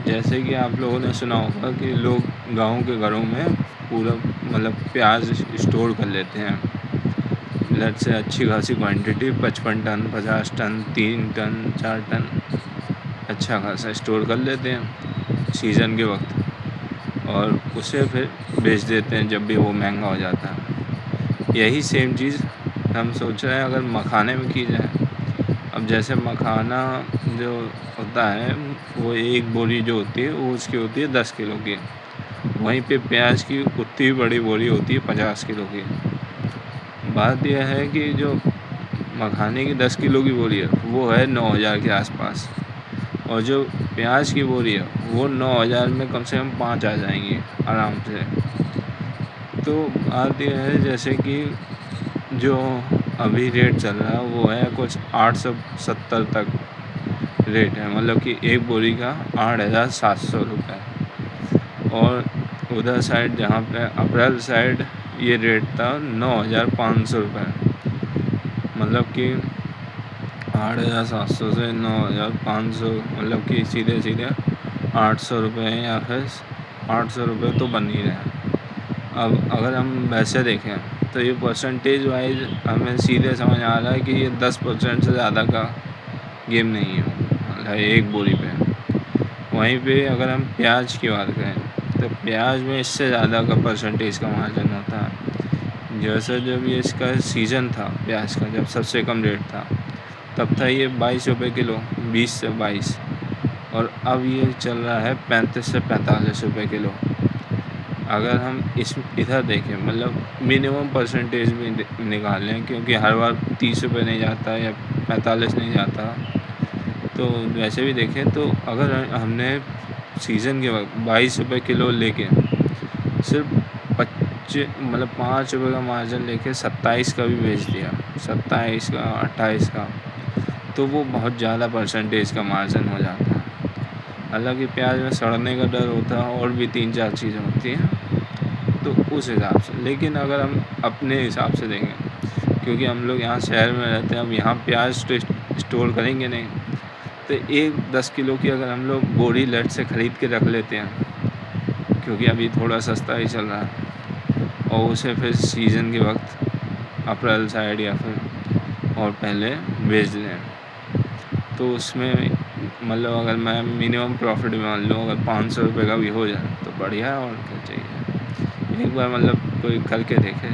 जैसे कि आप लोगों ने सुना होगा कि लोग गाँव के घरों में पूरा प्याज स्टोर कर लेते हैं। लेट्स से अच्छी खासी quantity 55 ton, 50 ton, 3 ton, 4 ton अच्छा खासा स्टोर कर लेते हैं सीज़न के वक्त, और उसे फिर बेच देते हैं जब भी वो महंगा हो जाता है। यही सेम चीज़ हम सोच रहे हैं अगर मखाने में की जाए। अब जैसे मखाना जो होता है, वो एक बोरी जो होती है वो उसकी होती है 10 किलो की। वहीं पे प्याज की उतनी बड़ी बोरी होती है 50 किलो की। बात यह है कि जो मखाने की 10 किलो की बोरी है वो है 9,000 के आसपास, और जो प्याज की बोरी है वो 9,000 में कम से कम 5 आ जाएंगी आराम से। तो बात यह है जैसे कि जो अभी रेट चल रहा है वो है कुछ 870 तक रेट है, कि एक बोरी का 8,700 रुपये। और उधर साइड जहाँ पे अप्रैल साइड ये रेट था 9,500 रुपये, कि 8,700 से 9,500, कि सीधे सीधे 800 रुपये या फिर 800 रुपये तो बन ही रहे हैं। अब अगर हम वैसे देखें तो ये परसेंटेज वाइज हमें सीधे समझ आ रहा है कि ये 10% से ज़्यादा का गेम नहीं है एक बोरी पे। वहीं पे अगर हम प्याज की बात करें तो प्याज में इससे ज़्यादा का परसेंटेज का मार्जिन होता है। जैसे जब ये इसका सीज़न था प्याज का, जब सबसे कम रेट था तब था ये 22 रुपये किलो, 20 से 22, और अब ये चल रहा है 35 से 45 रुपये किलो। अगर हम इधर देखें मिनिमम परसेंटेज भी निकाल लें, क्योंकि हर बार 30 रुपये नहीं जाता या 45 नहीं जाता, तो वैसे भी देखें तो अगर हमने सीज़न के वक्त 22 रुपये किलो लेके सिर्फ 5 रुपये का मार्जिन लेके 27 का भी बेच दिया, 27 का, 28 का, तो वो बहुत ज़्यादा परसेंटेज का मार्जिन हो जाता है। हालांकि प्याज में सड़ने का डर होता है और भी 3-4 चीज़ें होती हैं, तो उस हिसाब से। लेकिन अगर हम अपने हिसाब से देखें, क्योंकि हम लोग यहाँ शहर में रहते हैं, अब यहाँ प्याज तो स्टोर करेंगे नहीं, तो एक 10 किलो की अगर हम लोग बोरी लेट से ख़रीद के रख लेते हैं, क्योंकि अभी थोड़ा सस्ता ही चल रहा है, और उसे फिर सीज़न के वक्त अप्रैल साइड या फिर और पहले बेच दें, तो उसमें अगर मैं मिनिमम प्रॉफिट मान लूँ, अगर 500 रुपये का भी हो जाए तो बढ़िया है, और क्या चाहिए। एक बार कोई करके देखे।